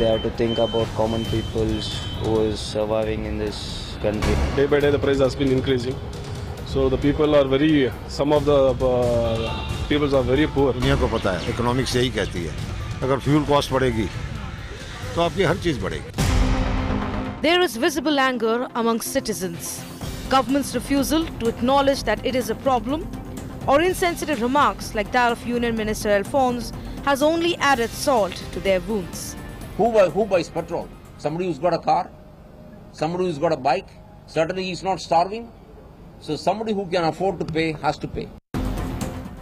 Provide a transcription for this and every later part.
They have to think about common people who is surviving in this country. Day by day the price has been increasing. So the people are very, some of the people are very poor. दुनिया को पता है, economics यही कहती है, अगर fuel cost बढ़ेगी, तो आपकी हर चीज बढ़ेगी. There is visible anger amongst citizens. Government's refusal to acknowledge that it is a problem, or insensitive remarks like that of Union Minister Alphonse has only added salt to their wounds. Who buys petrol? Somebody who's got a car? Somebody who's got a bike? Certainly he's not starving. So somebody who can afford to pay has to pay.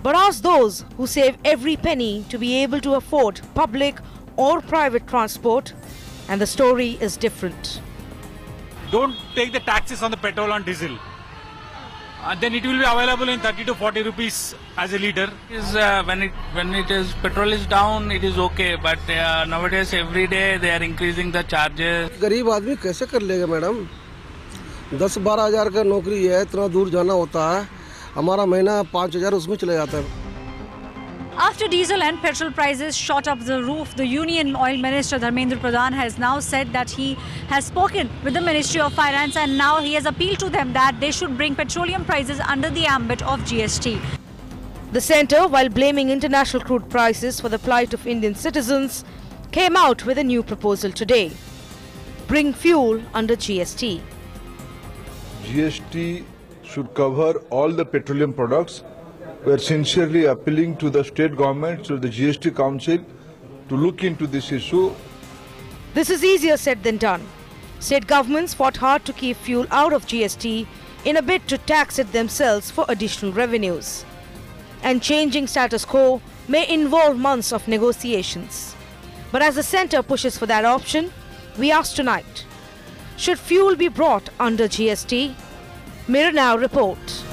But ask those who save every penny to be able to afford public or private transport, and the story is different. Don't take the taxes on the petrol and diesel. Then it will be available in 30 to 40 rupees as a liter. When petrol is down, it is okay. But nowadays, every day they are increasing the charges. गरीब आदमी कैसे कर लेगा madam? 10-12 हज़ार का नौकरी है, इतना दूर जाना होता है, हमारा महीना 5,000 उसमें चले जाता है. After diesel and petrol prices shot up the roof, the Union Oil Minister Dharmendra Pradhan has now said that he has spoken with the Ministry of Finance, and now he has appealed to them that they should bring petroleum prices under the ambit of GST. The centre, while blaming international crude prices for the plight of Indian citizens, came out with a new proposal today. Bring fuel under GST. GST should cover all the petroleum products. We are sincerely appealing to the state government, to the GST Council, to look into this issue. This is easier said than done. State governments fought hard to keep fuel out of GST in a bid to tax it themselves for additional revenues. And changing status quo may involve months of negotiations. But as the centre pushes for that option, we ask tonight, should fuel be brought under GST? Mirror Now report.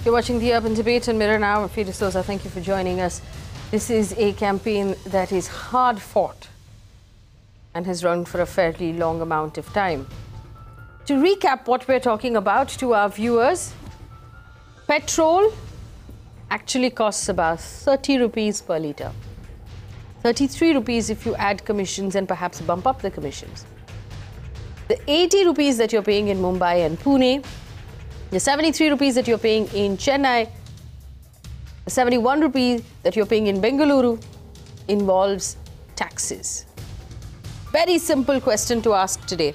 You're watching the Urban Debate on Mirror Now. Faye D'Souza, thank you for joining us. This is a campaign that is hard fought and has run for a fairly long amount of time. To recap what we're talking about to our viewers, petrol actually costs about 30 rupees per litre. 33 rupees if you add commissions and perhaps bump up the commissions. The 80 rupees that you're paying in Mumbai and Pune, the 73 rupees that you're paying in Chennai, the 71 rupees that you're paying in Bengaluru involves taxes. Very simple question to ask today.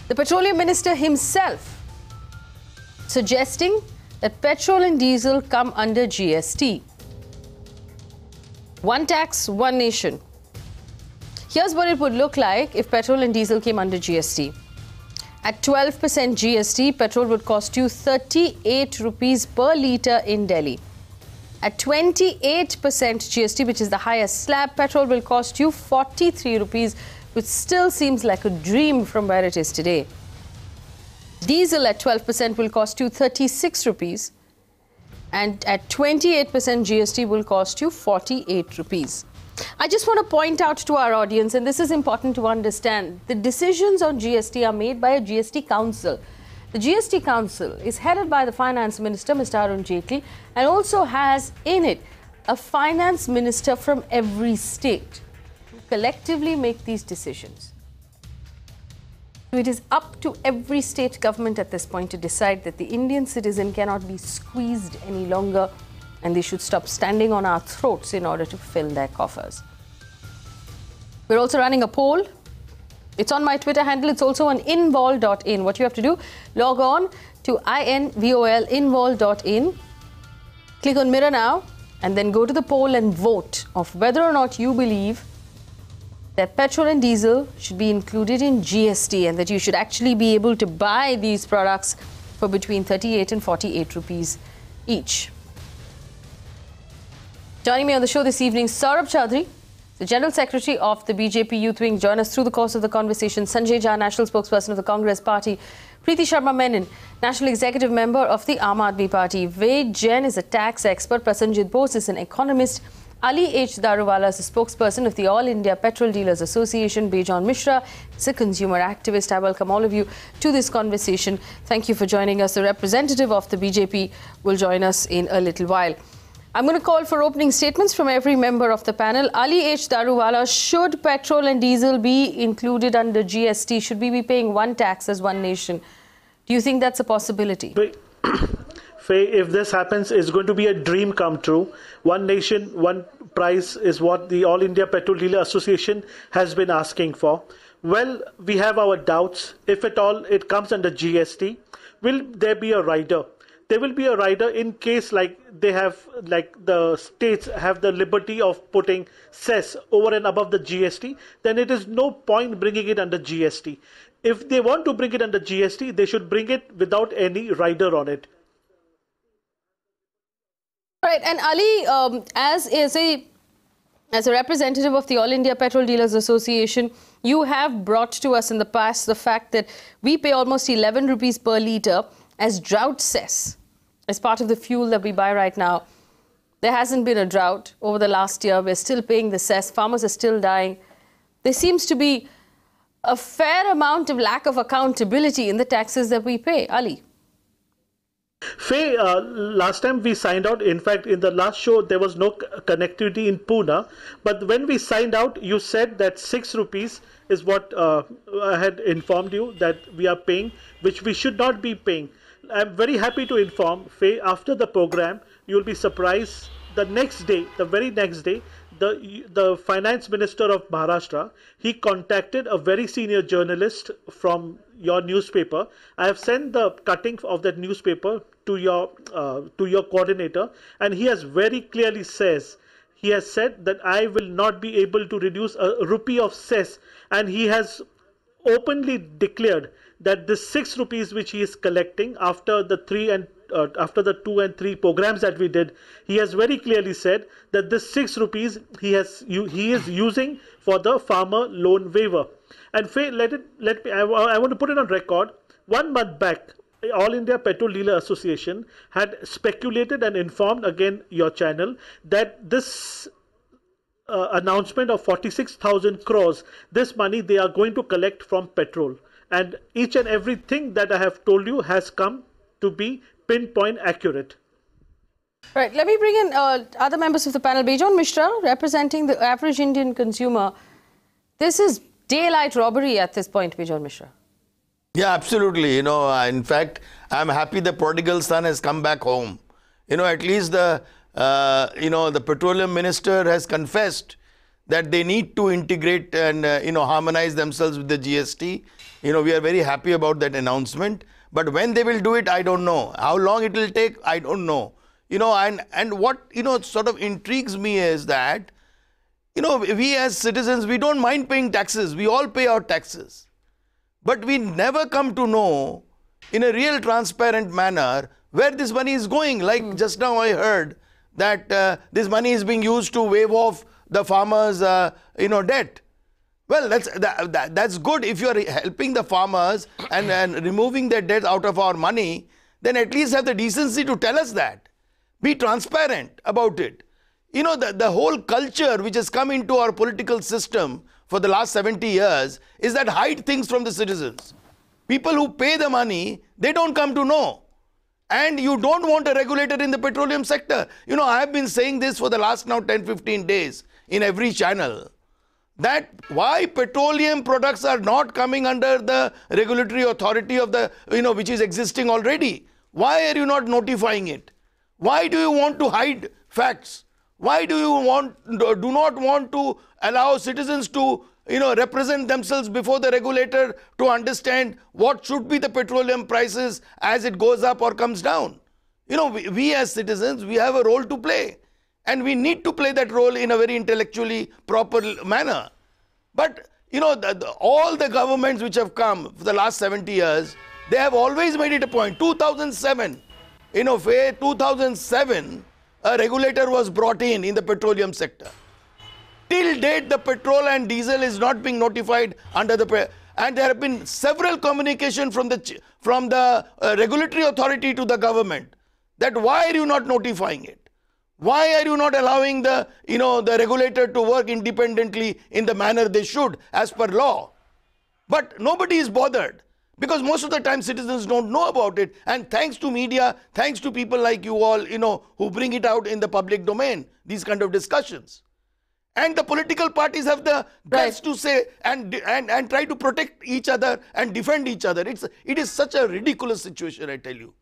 The Petroleum Minister himself suggesting that petrol and diesel come under GST. One tax, one nation. Here's what it would look like if petrol and diesel came under GST. At 12% GST, petrol would cost you 38 rupees per litre in Delhi. At 28% GST, which is the highest slab, petrol will cost you 43 rupees, which still seems like a dream from where it is today. Diesel at 12% will cost you 36 rupees, and at 28% GST will cost you 48 rupees. I just want to point out to our audience, and this is important to understand, the decisions on GST are made by a GST council. The GST council is headed by the finance minister, Mr. Arun Jaitley, and also has in it a finance minister from every state who collectively make these decisions. So it is up to every state government at this point to decide that the Indian citizen cannot be squeezed any longer, and they should stop standing on our throats in order to fill their coffers. We're also running a poll. It's on my Twitter handle. It's also on invol.in. What you have to do, log on to invol.in, click on Mirror Now, and then go to the poll and vote of whether or not you believe that petrol and diesel should be included in GST and that you should actually be able to buy these products for between 38 and 48 rupees each. Joining me on the show this evening, Saurabh Chaudhary, the General Secretary of the BJP Youth Wing. Join us through the course of the conversation. Sanjay Jha, National Spokesperson of the Congress Party. Preeti Sharma Menon, National Executive Member of the Aam Aadmi Party. Ved Jain is a tax expert. Prasenjit Bose is an economist. Ali H. Daruwala is a spokesperson of the All India Petrol Dealers Association. Bejon Mishra is a consumer activist. I welcome all of you to this conversation. Thank you for joining us. The representative of the BJP will join us in a little while. I'm going to call for opening statements from every member of the panel. Ali H. Daruwala, should petrol and diesel be included under GST? Should we be paying one tax as one nation? Do you think that's a possibility? Faye, if this happens, it's going to be a dream come true. One nation, one price is what the All India Petrol Dealer Association has been asking for. Well, we have our doubts. If at all it comes under GST, will there be a rider? There will be a rider in case the states have the liberty of putting cess over and above the GST, then it is no point bringing it under GST. If they want to bring it under GST, they should bring it without any rider on it. Right, and Ali, as a representative of the All India Petrol Dealers Association, you have brought to us in the past the fact that we pay almost 11 rupees per litre as drought cess as part of the fuel that we buy right now. There hasn't been a drought over the last year. We're still paying the cess. Farmers are still dying. There seems to be a fair amount of lack of accountability in the taxes that we pay. Ali. Faye, last time we signed out, in fact, in the last show, there was no connectivity in Pune. But when we signed out, you said that 6 rupees is what I had informed you that we are paying, which we should not be paying. I'm very happy to inform, Faye, after the program, you'll be surprised. The next day, the very next day, the finance minister of Maharashtra, he contacted a very senior journalist from your newspaper. I have sent the cutting of that newspaper to your coordinator, and he has very clearly said that I will not be able to reduce a rupee of cess, and he has openly declared that the 6 rupees which he is collecting after the 2 and 3 programs that we did, he has very clearly said that this 6 rupees he is using for the farmer loan waiver. And Faye, I want to put it on record. 1 month back, All India Petrol Dealer Association had speculated and informed again your channel that this announcement of 46,000 crores, this money they are going to collect from petrol. And each and everything that I have told you has come to be pinpoint accurate. Right, let me bring in other members of the panel. Bijon Mishra, representing the average Indian consumer. This is daylight robbery at this point, Bijon Mishra. Yeah, absolutely. In fact, I'm happy the prodigal son has come back home. At least the petroleum minister has confessed that they need to integrate and, harmonize themselves with the GST. We are very happy about that announcement. But when they will do it, I don't know. How long it will take, I don't know. And what, sort of intrigues me is that, we as citizens, we don't mind paying taxes. We all pay our taxes. But we never come to know in a real transparent manner where this money is going. Like just now I heard that this money is being used to waive off the farmers' debt. Well, that's good. If you are helping the farmers and removing their debt out of our money, then at least have the decency to tell us that. Be transparent about it. The whole culture which has come into our political system for the last 70 years is that hide things from the citizens. People who pay the money, they don't come to know. And you don't want a regulator in the petroleum sector. I have been saying this for the last now 10-15 days in every channel. That why petroleum products are not coming under the regulatory authority of the, which is existing already. Why are you not notifying it? Why do you want to hide facts? Why do you do not want to allow citizens to, represent themselves before the regulator to understand what should be the petroleum prices as it goes up or comes down? We as citizens, we have a role to play. And we need to play that role in a very intellectually proper manner. But, all the governments which have come for the last 70 years, they have always made it a point. 2007, Faye, 2007, a regulator was brought in the petroleum sector. Till date, the petrol and diesel is not being notified under the... And there have been several communication from the regulatory authority to the government that why are you not notifying it? Why are you not allowing the regulator to work independently in the manner they should as per law? But nobody is bothered Because most of the time citizens don't know about it. And thanks to media, thanks to people like you all, who bring it out in the public domain, these kind of discussions. And the political parties have the guts to say and try to protect each other and defend each other. It is such a ridiculous situation, I tell you.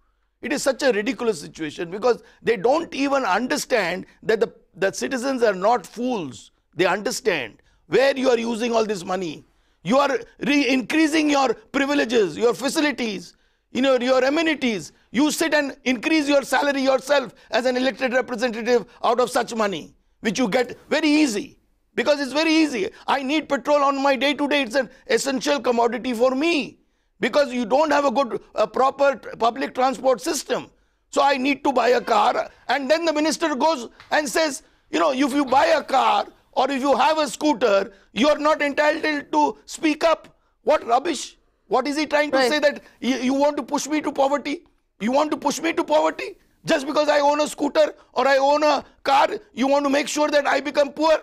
It is such a ridiculous situation because they don't even understand that the citizens are not fools. They understand where you are using all this money. You are increasing your privileges, your facilities, your amenities. You sit and increase your salary yourself as an elected representative out of such money, which you get very easy. Because it's very easy. I need petrol on my day-to-day. It's an essential commodity for me. Because you don't have a good, proper public transport system. So I need to buy a car. And then the minister goes and says, if you buy a car or if you have a scooter, you are not entitled to speak up. What rubbish. What is he trying to say, that you want to push me to poverty? You want to push me to poverty? Just because I own a scooter or I own a car, you want to make sure that I become poor?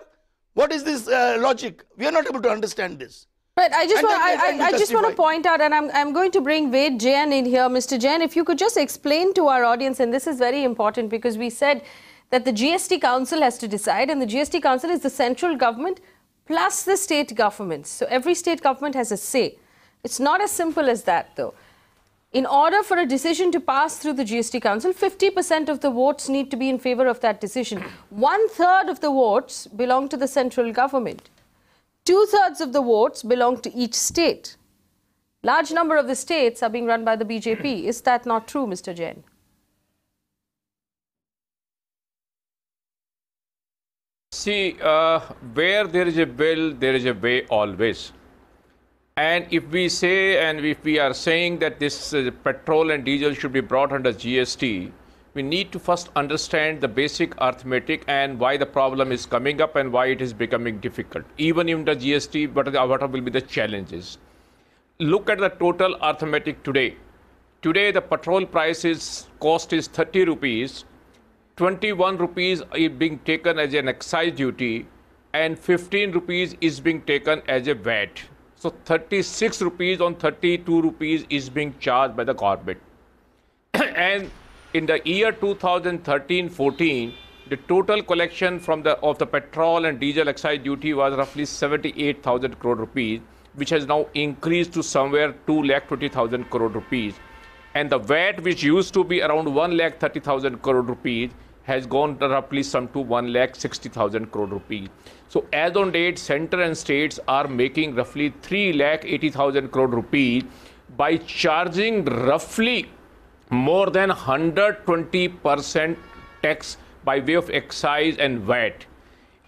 What is this logic? We are not able to understand this. Right, I just want to point out, and I'm going to bring Faye Jain in here. Mr. Jain, if you could just explain to our audience, and this is very important because we said that the GST Council has to decide, and the GST Council is the central government plus the state governments. So every state government has a say. It's not as simple as that, though. In order for a decision to pass through the GST Council, 50% of the votes need to be in favor of that decision. 1/3 of the votes belong to the central government. 2/3 of the votes belong to each state. Large number of the states are being run by the BJP. Is that not true, Mr. Jain? See, where there is a will, there is a way always. And if we say, and if we are saying that this petrol and diesel should be brought under GST, we need to first understand the basic arithmetic and why the problem is coming up and why it is becoming difficult. Even in the GST, what will be the challenges? Look at the total arithmetic today. Today, the petrol prices cost is 30 rupees. 21 rupees is being taken as an excise duty and 15 rupees is being taken as a VAT. So 36 rupees on 32 rupees is being charged by the government. And in the year 2013-14, the total collection of the petrol and diesel excise duty was roughly 78,000 crore rupees, which has now increased to somewhere 2,20,000 crore rupees. And the VAT, which used to be around 1,30,000 crore rupees, has gone roughly some to 1,60,000 crore rupees. So as on date, center and states are making roughly 3,80,000 crore rupees by charging roughly more than 120% tax by way of excise and VAT.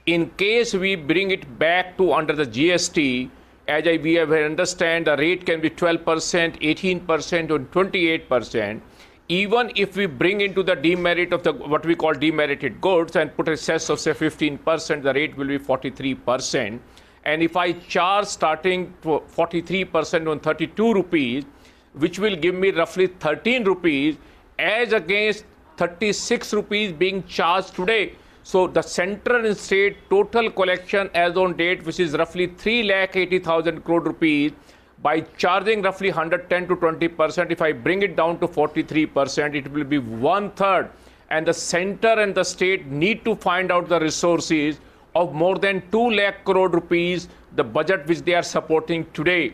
In case we bring it back to under the GST, as we have understand, the rate can be 12%, 18%, or 28%. Even if we bring into the demerit of the what we call demerited goods and put a cess of say 15%, the rate will be 43%. And if I charge starting 43% on 32 rupees, which will give me roughly 13 rupees as against 36 rupees being charged today. So the central and state total collection as on date, which is roughly 3,80,000 crore rupees, by charging roughly 110 to 20%, if I bring it down to 43%, it will be 1/3. And the center and the state need to find out the resources of more than 2 lakh crore rupees, the budget which they are supporting today.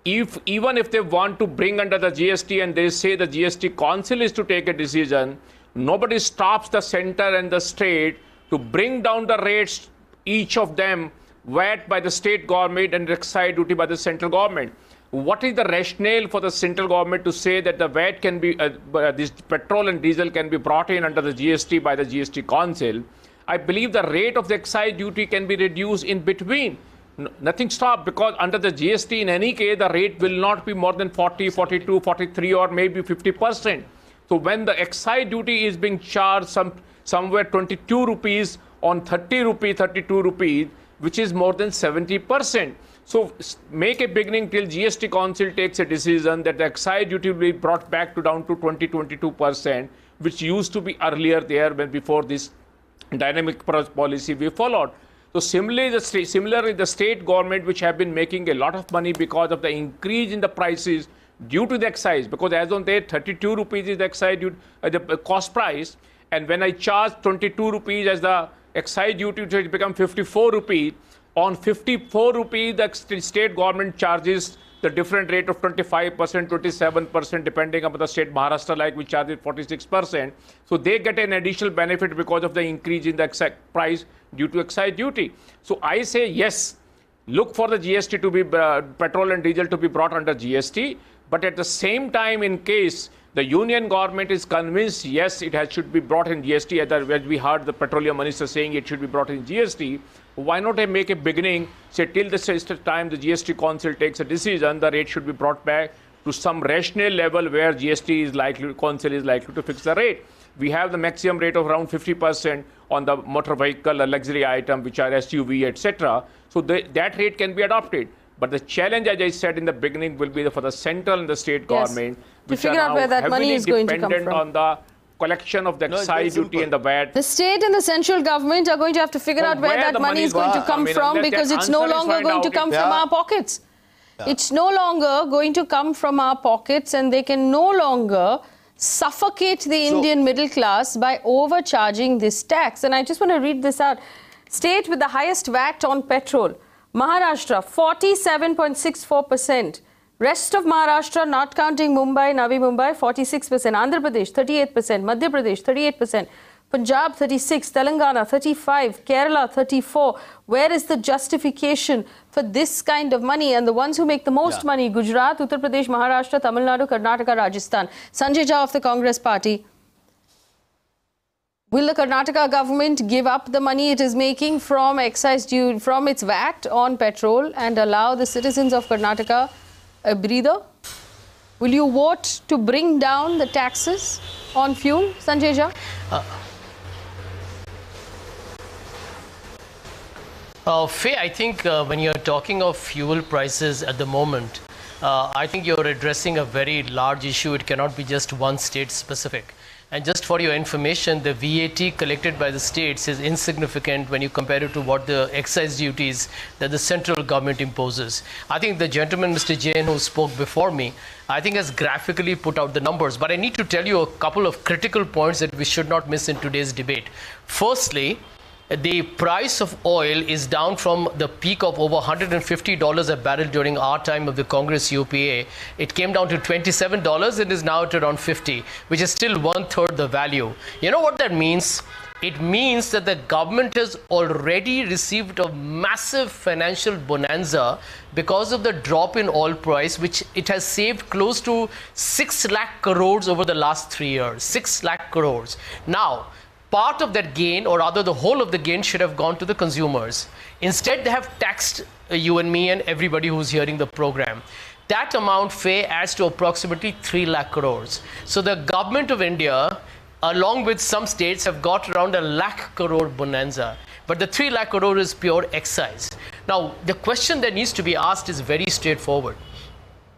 Even if they want to bring under the GST and they say the GST Council is to take a decision, nobody stops the center and the state to bring down the rates, each of them, VAT by the state government and excise duty by the central government. What is the rationale for the central government to say that the VAT can be, this petrol and diesel can be brought in under the GST by the GST Council? I believe the rate of the excise duty can be reduced in between. Nothing stopped, because under the GST in any case, the rate will not be more than 40, 42, 43 or maybe 50%. So when the excise duty is being charged somewhere 22 rupees on 30 rupees, 32 rupees, which is more than 70%. So make a beginning till GST Council takes a decision that the excise duty will be brought back to down to 20-22%, which used to be earlier there when before this dynamic policy we followed. So similarly, the state government, which have been making a lot of money because of the increase in the prices due to the excise, because as on date 32 rupees is the excise the cost price, and when I charge 22 rupees as the excise duty, it becomes 54 rupees. On 54 rupees, the state government charges the different rate of 25%, 27%, depending upon the state. Maharashtra, like, we charge it 46%. So they get an additional benefit because of the increase in the excise price due to excise duty. So I say yes, look for the GST to be, petrol and diesel to be brought under GST. But at the same time, in case the union government is convinced, yes, it should be brought in GST, as we heard the petroleum minister saying it should be brought in GST, why not make a beginning, say till the time the GST council takes a decision, the rate should be brought back to some rational level where GST is likely, council is likely to fix the rate. We have the maximum rate of around 50% on the motor vehicle, a luxury item, which are SUV, etc. So that rate can be adopted. But the challenge, as I said in the beginning, will be for the central and the state government, which are now heavily dependent on the collection of the excise duty and the VAT. The state and the central government are going to have to figure out where that money is going to come from, because it's no longer going to come from our pockets. It's no longer going to come from our pockets, and they can no longer suffocate the Indian middle class by overcharging this tax. And I just want to read this out. State with the highest VAT on petrol, Maharashtra, 47.64%. Rest of Maharashtra, not counting Mumbai, Navi Mumbai, 46%. Andhra Pradesh, 38%. Madhya Pradesh, 38%. Punjab, 36%. Telangana, 35%. Kerala, 34%. Where is the justification for this kind of money? And the ones who make the most money, Gujarat, Uttar Pradesh, Maharashtra, Tamil Nadu, Karnataka, Rajasthan. Sanjay Jha of the Congress Party. Will the Karnataka government give up the money it is making from excise duty, from its VAT on petrol, and allow the citizens of Karnataka a breather? Will you vote to bring down the taxes on fuel, Sanjay Jha? Faye, I think when you're talking of fuel prices at the moment, I think you're addressing a very large issue. It cannot be just one state specific. And just for your information, the VAT collected by the states is insignificant when you compare it to what the excise duties that the central government imposes. I think the gentleman, Mr. Jain, who spoke before me, I think has graphically put out the numbers. But I need to tell you a couple of critical points that we should not miss in today's debate. Firstly, the price of oil is down from the peak of over $150 a barrel during our time of the Congress UPA. It came down to $27 and is now at around $50, which is still 1/3 the value. You know what that means? It means that the government has already received a massive financial bonanza because of the drop in oil price, which it has saved close to 6 lakh crores over the last 3 years. 6 lakh crores. Now, part of that gain, or rather the whole of the gain, should have gone to the consumers. Instead, they have taxed you and me and everybody who's hearing the program. That amount, Faye, adds to approximately 3 lakh crores. So the government of India, along with some states, have got around a lakh crore bonanza. But the 3 lakh crore is pure excise. Now, the question that needs to be asked is very straightforward.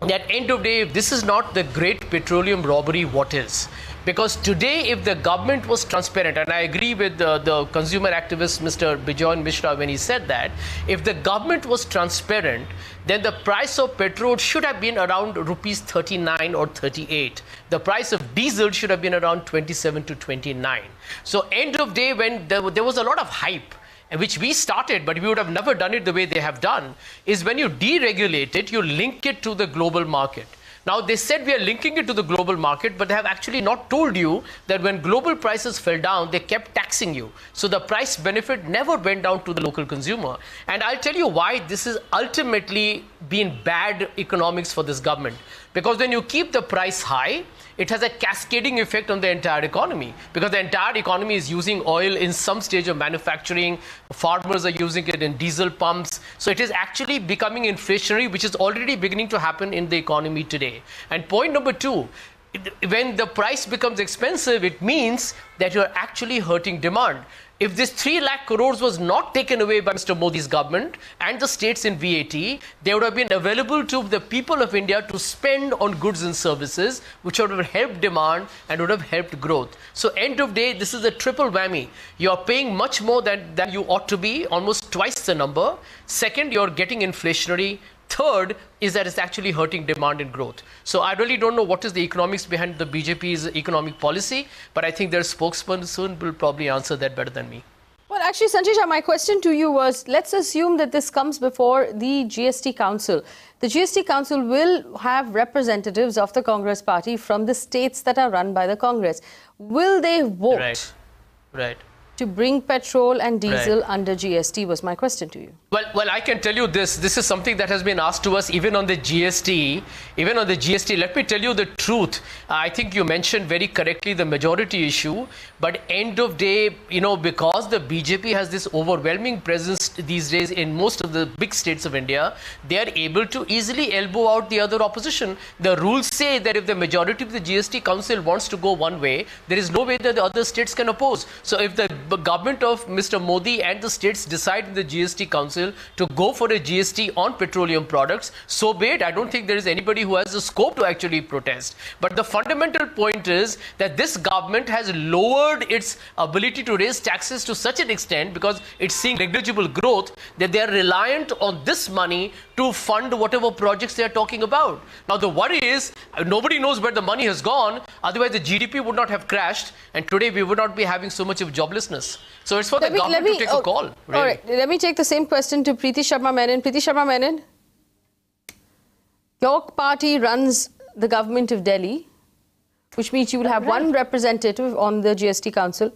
At end of the day, if this is not the great petroleum robbery, what is? Because today, if the government was transparent, and I agree with the consumer activist, Mr. Bijoy Mishra, when he said that, if the government was transparent, then the price of petrol should have been around rupees 39 or 38. The price of diesel should have been around 27 to 29. So end of day, when there was a lot of hype, which we started, but we would have never done it the way they have done, is when you deregulate it, you link it to the global market. Now, they said we are linking it to the global market, but they have actually not told you that when global prices fell down, they kept taxing you. So the price benefit never went down to the local consumer. And I'll tell you why this is ultimately been bad economics for this government. Because when you keep the price high, it has a cascading effect on the entire economy, because the entire economy is using oil in some stage of manufacturing. Farmers are using it in diesel pumps. So it is actually becoming inflationary, which is already beginning to happen in the economy today. And point number two, when the price becomes expensive, it means that you're actually hurting demand. If this 3 lakh crores was not taken away by Mr. Modi's government and the states in VAT, they would have been available to the people of India to spend on goods and services, which would have helped demand and would have helped growth. So end of day, this is a triple whammy. You are paying much more than you ought to be, almost twice the number. Second, you're getting inflationary. Third is that it's actually hurting demand and growth. So I really don't know what is the economics behind the BJP's economic policy, but I think their spokesperson will probably answer that better than me. Well, actually, Sanjay Shah, my question to you was, let's assume that this comes before the GST Council. The GST Council will have representatives of the Congress party from the states that are run by the Congress. Will they vote to bring petrol and diesel under GST was my question to you. Well, I can tell you this. This is something that has been asked to us even on the GST. Even on the GST, let me tell you the truth. I think you mentioned very correctly the majority issue. But end of day, you know, because the BJP has this overwhelming presence these days in most of the big states of India, they are able to easily elbow out the other opposition. The rules say that if the majority of the GST Council wants to go one way, there is no way that the other states can oppose. So if the government of Mr. Modi and the states decide in the GST Council to go for a GST on petroleum products, so be it. I don't think there is anybody who has the scope to actually protest. But the fundamental point is that this government has lowered its ability to raise taxes to such an extent, because it's seeing negligible growth, that they are reliant on this money to fund whatever projects they are talking about. Now the worry is nobody knows where the money has gone, otherwise the GDP would not have crashed and today we would not be having so much of joblessness. So it's for the government to take a call. Really. All right, let me take the same question to Preeti Sharma Menon. Preeti Sharma Menon, your party runs the government of Delhi, which means you will have one representative on the GST Council.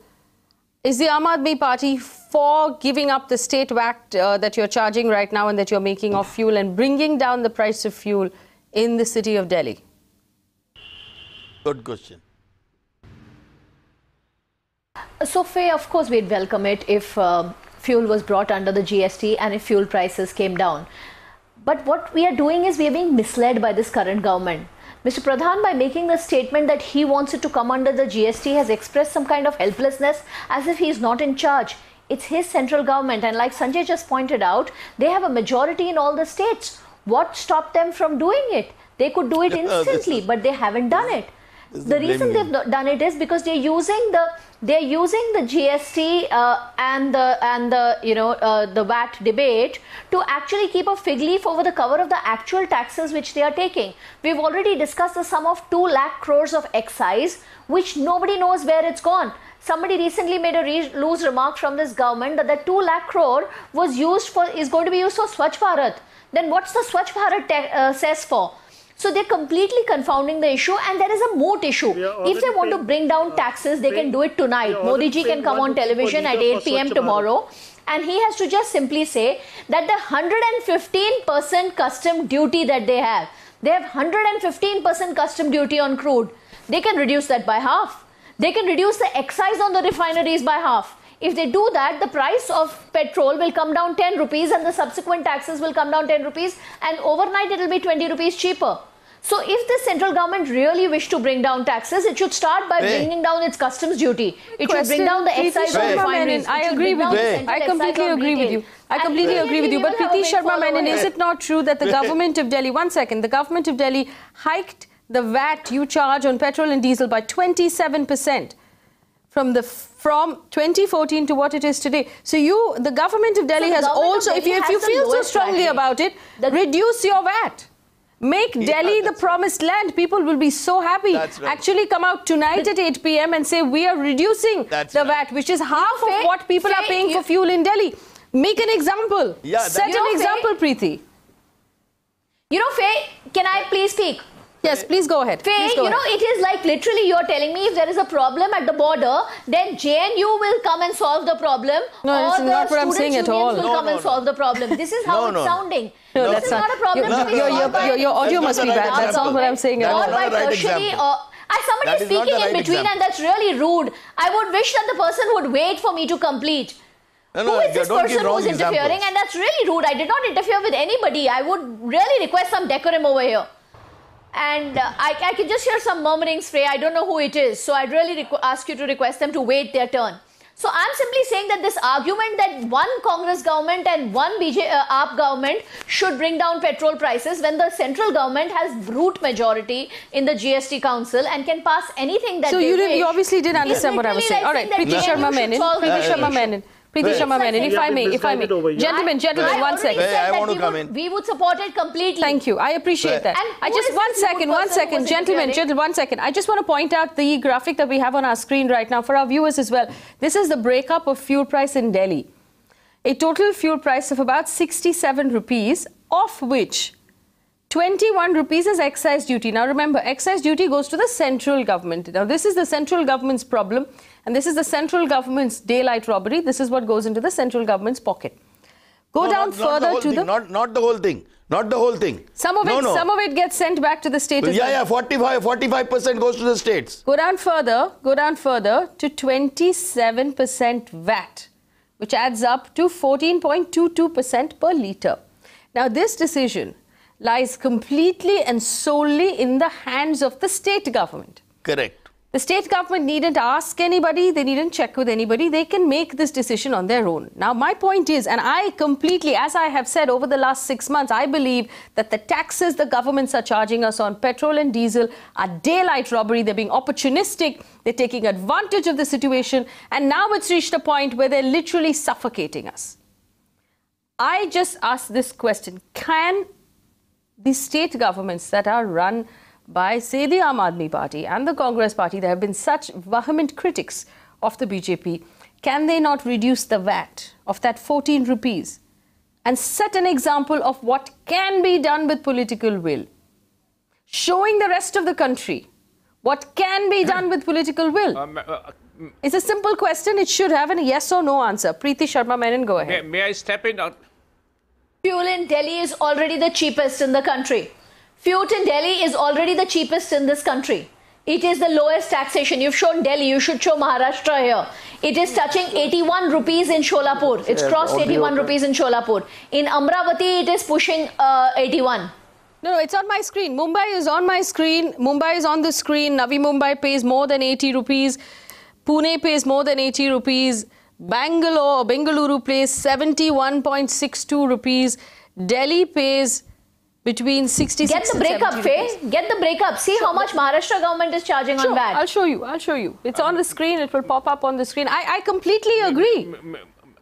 Is the Aam Aadmi Party for giving up the state VAT that you're charging right now and that you're making off fuel and bringing down the price of fuel in the city of Delhi? Good question. So, Faye, of course, we'd welcome it if fuel was brought under the GST and if fuel prices came down. But what we are doing is we are being misled by this current government. Mr. Pradhan, by making the statement that he wants it to come under the GST, has expressed some kind of helplessness as if he is not in charge. It's his central government, and like Sanjay just pointed out, they have a majority in all the states. What stopped them from doing it? They could do it instantly, but they haven't done it. The reason they've done it is because they're using the GST and the VAT debate to actually keep a fig leaf over the cover of the actual taxes which they are taking. We've already discussed the sum of 2 lakh crores of excise, which nobody knows where it's gone. Somebody recently made a loose remark from this government that the 2 lakh crore is going to be used for Swachh Bharat. Then what's the Swachh Bharat cess for? So they're completely confounding the issue, and there is a moot issue. If they want to bring down taxes, they can do it tonight. Modi ji can come on television at 8 p.m. tomorrow, and he has to just simply say that the 115% custom duty that they have 115% custom duty on crude. They can reduce that by half. They can reduce the excise on the refineries by half. If they do that, the price of petrol will come down 10 rupees and the subsequent taxes will come down 10 rupees, and overnight it will be 20 rupees cheaper. So if the central government really wish to bring down taxes, it should start by bringing down its customs duty. It should bring down the excise on refineries. I agree with you. I completely agree with you. I completely agree with you. But Preeti Sharma Menon, is it not true that the government of Delhi, the government of Delhi hiked the VAT you charge on petrol and diesel by 27%? From 2014 to what it is today. So the government of Delhi has also, if you feel so strongly about it, reduce your VAT. Make Delhi the promised land. People will be so happy. Right. Actually come out tonight at 8 p.m. and say we are reducing the VAT, which is half of what people are paying for fuel in Delhi. Make an example. Set an example, Preeti. You know, Faye, can I please speak? Yes, please go ahead. Faye, it is like literally you're telling me if there is a problem at the border, then JNU will come and solve the problem. No, this is not what I'm saying at all. Will come and solve the problem. This is how it's sounding. No, this is not a problem to be solved by... Your audio must be bad. That's not what I'm saying at all. Or by tertiary or... Somebody is speaking in between and that's really rude. I would wish that the person would wait for me to complete. Who is this person who's interfering? And that's really rude. I did not interfere with anybody. I would really request some decorum over here. And I can just hear some murmurings, Faye. I don't know who it is. So I'd really ask you to request them to wait their turn. So I'm simply saying that this argument that one Congress government and one AAP government should bring down petrol prices when the central government has root majority in the GST Council and can pass anything that so they wish. So you obviously did understand what I was saying. All right, Preeti Sharma Menon. Preeti Sharma Menon, if I may. Gentlemen, one second. I want to come in. We would support it completely. Thank you. I appreciate that. And I just, one second, gentlemen, one second. I just want to point out the graphic that we have on our screen right now for our viewers as well. This is the breakup of fuel price in Delhi. A total fuel price of about 67 rupees, of which 21 rupees is excise duty. Now remember, excise duty goes to the central government. Now this is the central government's problem, and this is the central government's daylight robbery. This is what goes into the central government's pocket. Go down further to the... Not the whole thing. Not the whole thing. Some of it gets sent back to the state as well. Yeah, 45% goes to the states. Go down further to 27% VAT, which adds up to 14.22% per litre. Now this decision lies completely and solely in the hands of the state government. Correct. The state government needn't ask anybody, they needn't check with anybody, they can make this decision on their own. Now my point is, and I completely, as I have said over the last 6 months, I believe that the taxes the governments are charging us on petrol and diesel are daylight robbery. They're being opportunistic, they're taking advantage of the situation, and now it's reached a point where they're literally suffocating us. I just ask this question: can the state governments that are run by, say, the Aam Aadmi Party and the Congress Party, that have been such vehement critics of the BJP, can they not reduce the VAT of that 14 rupees and set an example of what can be done with political will? Showing the rest of the country what can be done with political will. It's a simple question. It should have a yes or no answer. Preeti Sharma Menon, go ahead. May I step in? Fuel in Delhi is already the cheapest in the country. Fuel in Delhi is already the cheapest in this country. It is the lowest taxation. You've shown Delhi, you should show Maharashtra here. It is touching 81 rupees in Sholapur. It's crossed 81 rupees in Sholapur. In Amravati, it is pushing 81. No, it's on my screen. Mumbai is on my screen. Mumbai is on the screen. Navi Mumbai pays more than 80 rupees. Pune pays more than 80 rupees. Bengaluru pays 71.62 rupees. Delhi pays between 66 Get the breakup, Faye. Get the breakup. See how much Maharashtra government is charging on VAT. I'll show you. It's on the screen. It will pop up on the screen. I completely agree.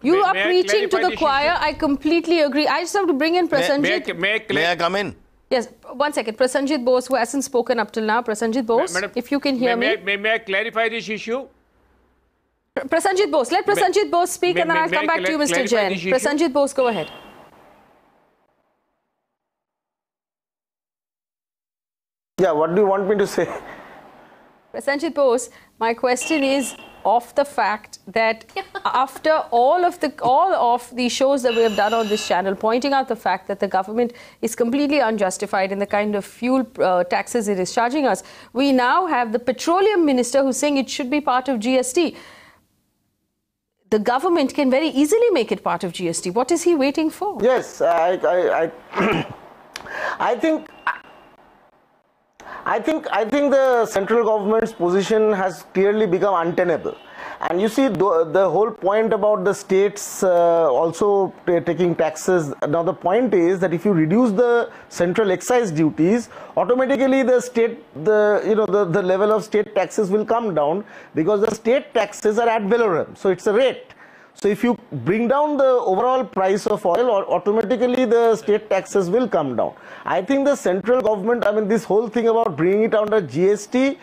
You are preaching to the choir. I completely agree. I just have to bring in Prasanjit. May I come in? Yes, one second. Prasanjit Bose, who hasn't spoken up till now. Prasanjit Bose, Madam, if you can hear me. May I clarify this issue? Prasanjit Bose. Let Prasanjit Bose speak, and then I'll come back to you, Mr. Jain. Prasanjit Bose, go ahead. Yeah, what do you want me to say? Prasanjit Bose, my question is of the fact that after all of the shows that we have done on this channel, pointing out the fact that the government is completely unjustified in the kind of fuel taxes it is charging us, we now have the petroleum minister who's saying it should be part of GST. The government can very easily make it part of GST. What is he waiting for? Yes, I think the central government's position has clearly become untenable. And you see, the whole point about the states also taking taxes. Now the point is that if you reduce the central excise duties, automatically the level of state taxes will come down, because the state taxes are ad valorem. So it's a rate. So if you bring down the overall price of oil, automatically the state taxes will come down. I think the central government, I mean, this whole thing about bringing it under GST,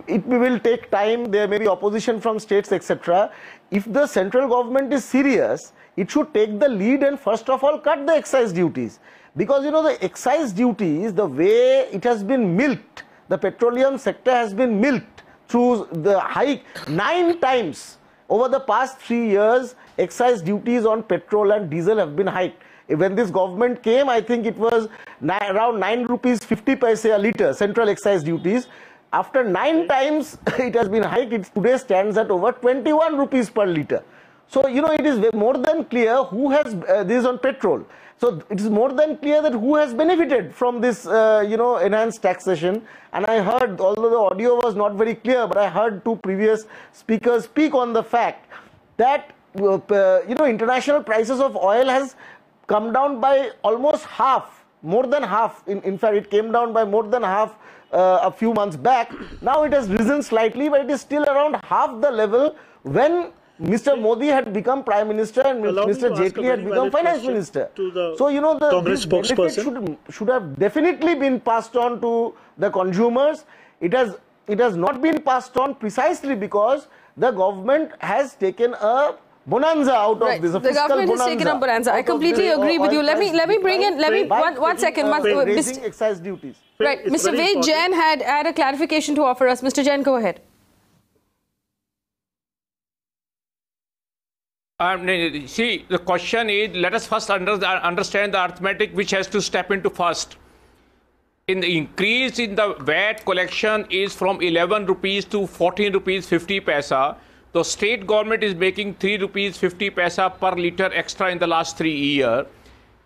it will take time. There may be opposition from states, etc. If the central government is serious, it should take the lead and first of all cut the excise duties. Because, you know, the excise duties, the way it has been milked, the petroleum sector has been milked through the hike 9 times. Over the past 3 years, excise duties on petrol and diesel have been hiked. When this government came, I think it was around 9 rupees 50 paise a litre, central excise duties. After 9 times it has been hiked, it today stands at over 21 rupees per litre. So, you know, it is more than clear who has, this is on petrol. So, it is more than clear that who has benefited from this, enhanced taxation. And I heard, although the audio was not very clear, but I heard 2 previous speakers speak on the fact that, international prices of oil has come down by almost half, more than half. In fact, it came down by more than half a few months back. Now it has risen slightly, but it is still around half the level when Mr. Modi had become Prime Minister and Mr. Jaitley had become Finance Minister. So, you know, this benefit should have definitely been passed on to the consumers. It has not been passed on precisely because the government has taken a bonanza out of this. The government has taken a bonanza. I completely agree with you. Let me bring in. One second. Raising excise duties. Right, Mr. Faye Jain had a clarification to offer us. Mr. Jain, go ahead. See, the question is, let us first understand the arithmetic which has to step into first. In the increase in the VAT collection is from 11 rupees to 14 rupees 50 paisa. The state government is making 3 rupees 50 paisa per litre extra in the last 3 years.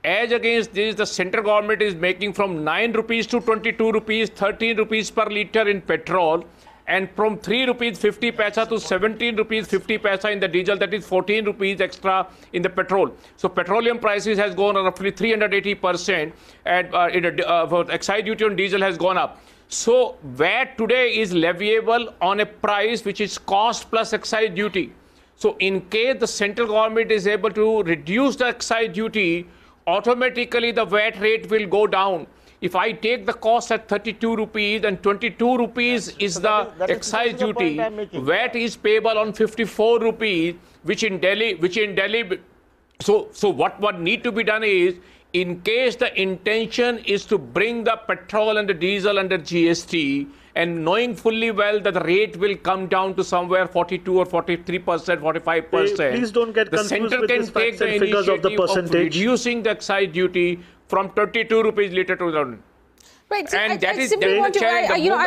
As against this, the central government is making from 9 rupees to 22 rupees, 13 rupees per litre in petrol, and from 3 rupees 50 paisa to 17 rupees 50 paisa in the diesel, that is 14 rupees extra in the petrol. So petroleum prices has gone roughly 380%, and excise duty on diesel has gone up. So VAT today is leviable on a price which is cost plus excise duty. So in case the central government is able to reduce the excise duty, automatically the VAT rate will go down. If I take the cost at 32 rupees and 22 rupees is the excise duty, VAT is payable on 54 rupees, which in Delhi, so what need to be done is, in case the intention is to bring the petrol and the diesel under GST, and knowing fully well that the rate will come down to somewhere 42 or 43%, 45%. Please don't get confused with these facts and figures of the percentage. Of reducing the excise duty from 22 rupees litre to 1,000. Right, so I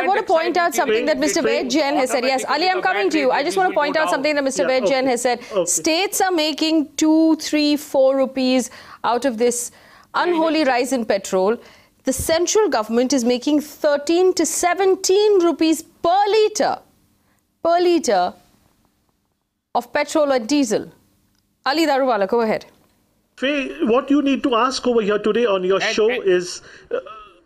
want to point out something that Mr. Faye Jain has said. Yes, Ali, I'm coming to you. I just want to point out something that Mr. Faye Jain has said. States are making 2, 3, 4 rupees out of this unholy rise in petrol. The central government is making 13 to 17 rupees per litre of petrol and diesel. Ali Daruwala, go ahead. Faye, what you need to ask over here today on your show is...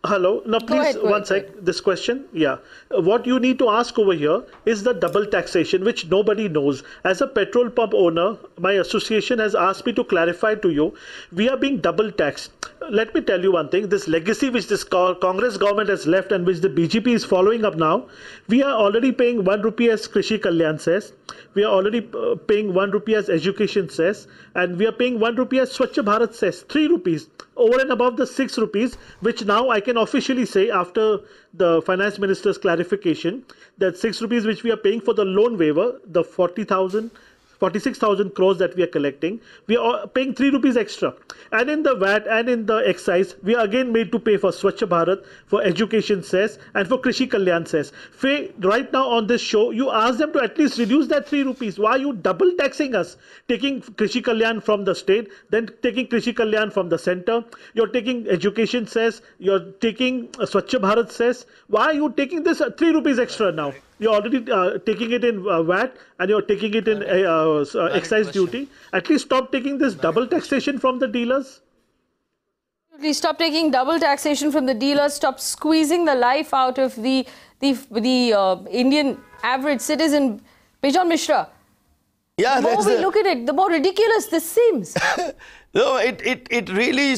hello. Now, please, one sec. This question. Yeah. What you need to ask over here is the double taxation, which nobody knows. As a petrol pump owner, my association has asked me to clarify to you, we are being double taxed. Let me tell you one thing. This legacy which this Congress government has left and which the BJP is following up now, we are already paying 1 rupee as Krishi Kalyan cess. We are already paying 1 rupee as education cess. And we are paying 1 rupee as Swachh Bharat cess. 3 rupees. Over and above the 6 rupees, which now I can officially say after the finance minister's clarification that 6 rupees which we are paying for the loan waiver, the 46,000 crores that we are collecting, we are paying 3 rupees extra. And in the VAT and in the excise, we are again made to pay for Swachh Bharat, for education cess, and for Krishi Kalyan cess. Faye, right now on this show, you ask them to at least reduce that 3 rupees. Why are you double taxing us? Taking Krishi Kalyan from the state, then taking Krishi Kalyan from the center. You're taking education cess, you're taking Swachh Bharat cess. Why are you taking this 3 rupees extra now? You're already taking it in VAT and you're taking it in excise duty. At least stop taking this double taxation from the dealers. Please stop taking double taxation from the dealers. Stop squeezing the life out of the Indian average citizen. Bijon Mishra. Yeah, the more we look at it, the more ridiculous this seems. No, it really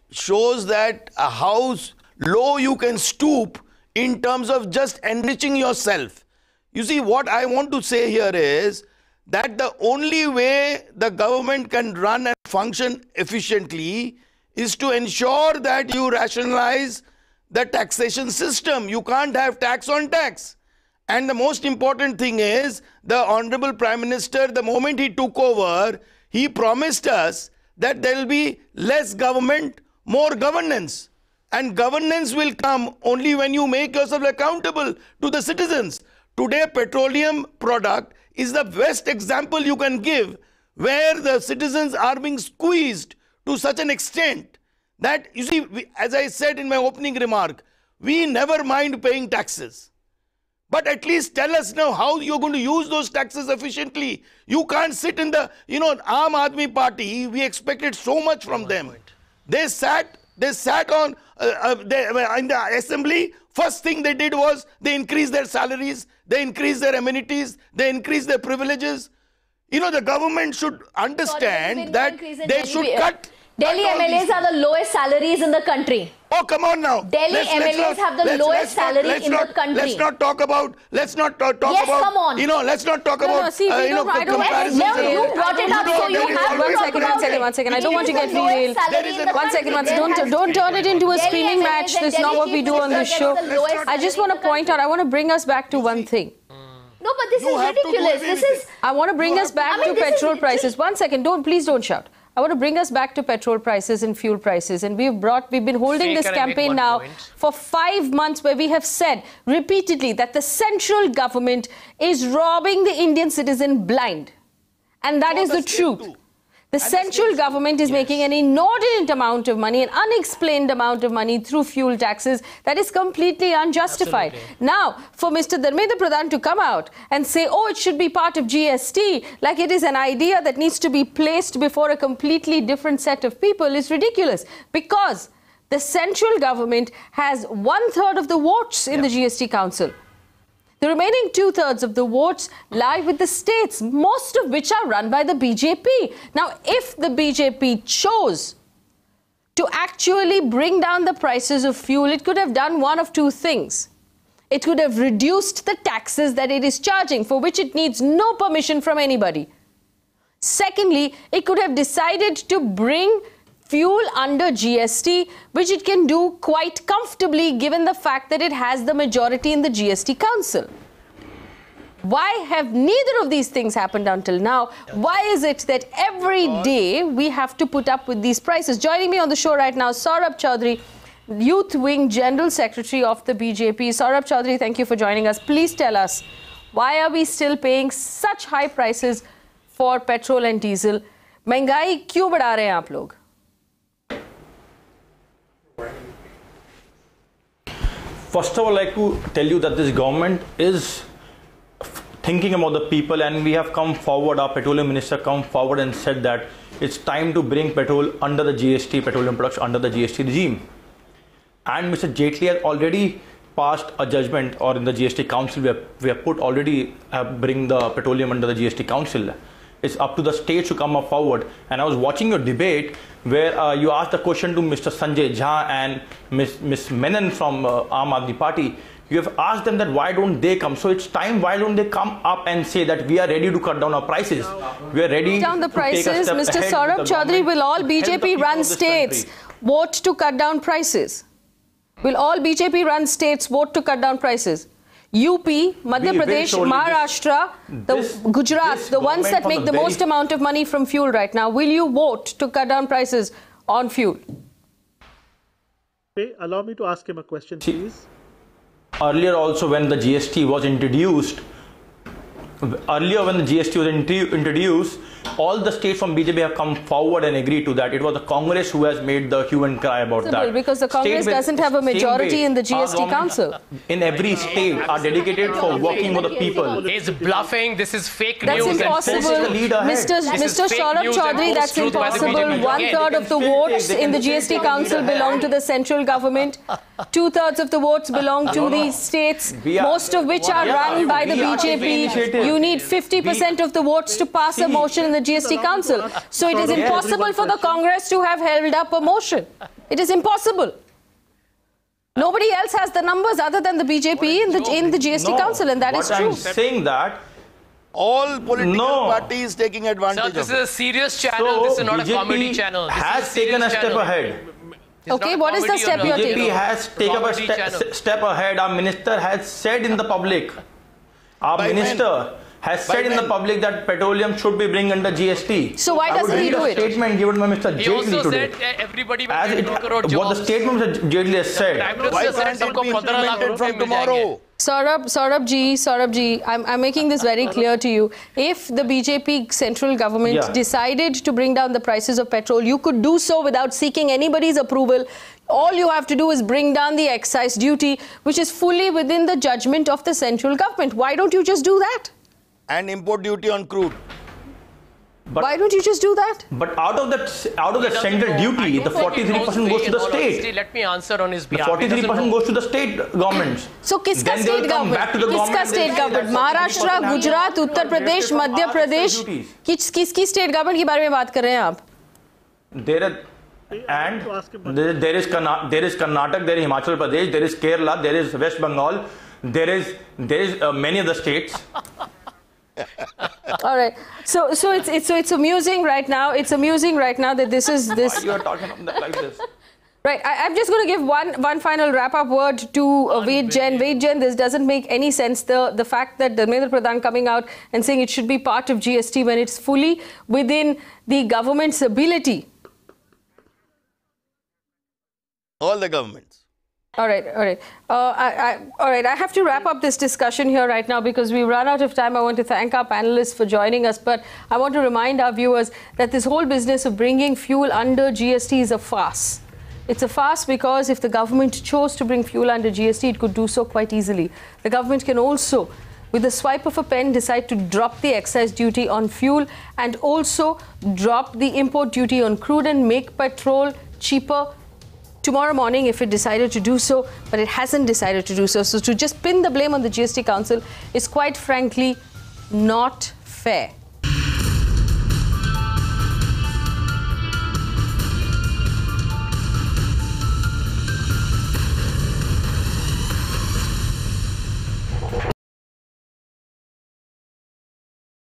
shows that how low you can stoop in terms of just enriching yourself. You see, what I want to say here is that the only way the government can run and function efficiently is to ensure that you rationalize the taxation system. You can't have tax on tax. And the most important thing is, the Honorable Prime Minister, the moment he took over, he promised us that there will be less government, more governance. And governance will come only when you make yourself accountable to the citizens. Today, petroleum product is the best example you can give, where the citizens are being squeezed to such an extent that, you see, as I said in my opening remark, we never mind paying taxes. But at least tell us now how you're going to use those taxes efficiently. You can't sit in the, Aam Aadmi Party, we expected so much from them. They sat on in the assembly. First thing they did was they increased their salaries, they increased their amenities, they increased their privileges. You know, the government should understand that they should cut. Delhi MLAs are the lowest salaries in the country. Oh, come on now. Delhi MLAs have the lowest salary in the country. Let's not talk about, Yes, come on. you know, let's not talk about, see, you know, comparisons. No, you brought it up, so you have to talk about it. One second. I don't want to get derailed. One second. Don't turn it into a screaming match. That's not what we do on this show. I just want to point out, I want to bring us back to one thing. No, but this is ridiculous. I want to bring us back to petrol prices. One second. Please don't shout. I want to bring us back to petrol prices and fuel prices. And we've been holding this campaign now for 5 months, where we have said repeatedly that the central government is robbing the Indian citizen blind. And that is the truth. The central government is making an inordinate amount of money, an unexplained amount of money through fuel taxes that is completely unjustified. Absolutely. Now, for Mr. Dharmendra Pradhan to come out and say, oh, it should be part of GST, like it is an idea that needs to be placed before a completely different set of people, is ridiculous. Because the central government has 1/3 of the votes in the GST Council. The remaining 2/3 of the votes lie with the states, most of which are run by the BJP. Now, if the BJP chose to actually bring down the prices of fuel, it could have done one of two things. It could have reduced the taxes that it is charging, for which it needs no permission from anybody. Secondly, it could have decided to bring fuel under GST, which it can do quite comfortably given the fact that it has the majority in the GST Council. Why have neither of these things happened until now? Why is it that every day we have to put up with these prices? Joining me on the show right now, Saurabh Chaudhary, Youth Wing General Secretary of the BJP. Saurabh Chaudhary, thank you for joining us. Please tell us, why are we still paying such high prices for petrol and diesel? महंगाई क्यों बढ़ा रहे हैं आप लोग? First of all, I'd like to tell you that this government is thinking about the people, and we have come forward, our petroleum minister come forward and said that it's time to bring petrol under the GST, petroleum products under the GST regime. And Mr. Jaitley has already passed a judgment, or in the GST Council, we have put already bring the petroleum under the GST Council. It's up to the states to come up forward. And I was watching your debate where you asked the question to Mr. Sanjay Jha and Ms. Menon from Aam Aadmi Party. You have asked them that why don't they come? So it's time, why don't they come up and say that we are ready to cut down our prices? We are ready down the to prices. take a step Mr. ahead. Saurabh Chaudhary, will all BJP run states vote to cut down prices? Will all BJP run states vote to cut down prices? UP, Madhya Pradesh, Maharashtra, Gujarat, the ones that make the most amount of money from fuel right now, will you vote to cut down prices on fuel? Okay, allow me to ask him a question, please. Earlier also, when the GST was introduced, all the states from BJP have come forward and agreed to that. It was the Congress who has made the hue and cry about that. Because the Congress doesn't have a majority in the GST Council. In every state are dedicated for working with the people. He's bluffing. This is fake news. That's impossible. Mr. Saurabh Chaudhary, that's impossible. 1/3 of the votes in the GST Council belong to the central government. 2/3 of the votes belong to the states, most of which are run by the BJP. You need 50% of the votes to pass a motion in the GST Council. So it is impossible for the Congress to have held up a motion. It is impossible. Nobody else has the numbers other than the BJP in the GST Council, and that is true. I'm saying that all political parties taking advantage of it. This is a serious channel. This is not a comedy channel. This has taken a step ahead. Okay, what is the step you're taking? BJP has taken a step ahead. Our minister has said in the public, has said in the public that petroleum should be bring under GST. So why doesn't he do it? Statement given by Mr. Jaitley today. Said everybody what the statement Mr. Jaitley has said. Why can't it be implemented from tomorrow? Saurabh ji, I'm making this very clear to you. If the BJP central government decided to bring down the prices of petrol, you could do so without seeking anybody's approval. All you have to do is bring down the excise duty, which is fully within the judgment of the central government. Why don't you just do that? And import duty on crude. Why don't you just do that? But out of that central duty, the 43% goes to the state. Let me answer on his The behalf. 43% goes to the state governments. So, kiska Then they will state come government? back to the Kiska government. state government? Maharashtra, Gujarat, Uttar Pradesh, Madhya Pradesh. किसकी state government की बारे में बात कर रहे हैं आप? There is Karnataka, there is Himachal Pradesh, there is Kerala, there is West Bengal, there is many other states. All right. So it's amusing right now. It's amusing right now that this is this. Why you are talking like this? Right. I'm just going to give one final wrap-up word to Faye D'Souza. Faye D'Souza, this doesn't make any sense. The fact that Dharmendra Pradhan coming out and saying it should be part of GST when it's fully within the government's ability. All the governments. All right. All right. I have to wrap up this discussion here right now because we've run out of time. I want to thank our panelists for joining us, but I want to remind our viewers that this whole business of bringing fuel under GST is a farce. It's a farce because if the government chose to bring fuel under GST, it could do so quite easily. The government can also, with a swipe of a pen, decide to drop the excise duty on fuel and also drop the import duty on crude and make petrol cheaper tomorrow morning if it decided to do so, but it hasn't decided to do so. So to just pin the blame on the GST Council is quite frankly not fair.